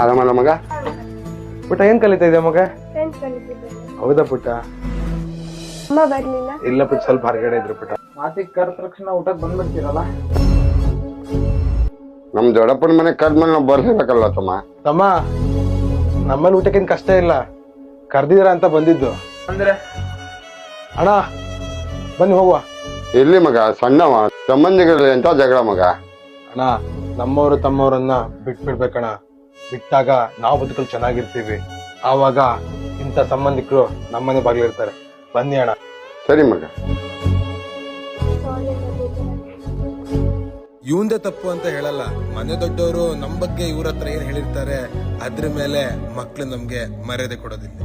ಆರಾಮಲ್ಲ ಮಗ? ಪುಟ್ಟ ಏನ್ ಕಲಿತಾ ಇದೆ ಮಗ? ಫ್ರೆಂಡ್ಸ್ ಕಲಿತಿದ್ದೆ. ಹೌದಾ ಪುಟ್ಟ? ಅಮ್ಮ ಬರ್ಲಿಲ್ಲ. ಇಲ್ಲ ಪುಟ್ಟ, ಸ್ವಲ್ಪ ಹೊರಗಡೆ ಇದ್ರು ಪುಟ್ಟ. ಮಾತಿಗೆ ಕರೆದ ತಕ್ಷಣ ಊಟಕ್ಕೆ ಬಂದ್ಬಿಡ್ತೀರಲ್ಲ. ನಮ್ ದೊಡ್ಡಪ್ಪನ ಮನೆ ಕರ್ದ್ಮೇಲೆ ನಾವು ಬರ್ಲೇಬೇಕಲ್ಲ ತಮ್ಮ. ತಮ್ಮ, ನಮ್ಮಲ್ಲಿ ಊಟಕ್ಕೇನ್ ಕಷ್ಟ ಇಲ್ಲ, ಕರ್ದಿದ್ರ ಅಂತ ಬಂದಿದ್ದು. ಅಂದ್ರೆ ಅಣ್ಣ ಬನ್ನಿ ಹೋಗುವ. ಎಲ್ಲಿ ಮಗ? ಸಣ್ಣವ, ಸಂಬಂಧಿಗಳಲ್ಲಿ ಎಂತ ಜಗಳ ಮಗ? ಅಣ್ಣ, ನಮ್ಮವರು ತಮ್ಮವರನ್ನ ಬಿಟ್ಬಿಡ್ಬೇಕಣ್ಣ. ಬಿಟ್ಟಾಗ ನಾವು ಬದುಕಲು ಚೆನ್ನಾಗಿರ್ತೀವಿ. ಆವಾಗ ಇಂಥ ಸಂಬಂಧಿಕರು ನಮ್ಮನೆ ಬಾಗಿಲಿರ್ತಾರೆ. ಬನ್ನಿ ಅಣ್ಣ. ಸರಿ ಮಗ. ಇವಂದೇ ತಪ್ಪು ಅಂತ ಹೇಳಲ್ಲ. ಮನೆ ದೊಡ್ಡವರು ನಮ್ ಬಗ್ಗೆ ಇವ್ರ ಹತ್ರ ಏನ್ ಹೇಳಿರ್ತಾರೆ ಅದ್ರ ಮೇಲೆ ಮಕ್ಳು ನಮ್ಗೆ ಮರ್ಯಾದೆ ಕೊಡೋದಿಲ್ಲ.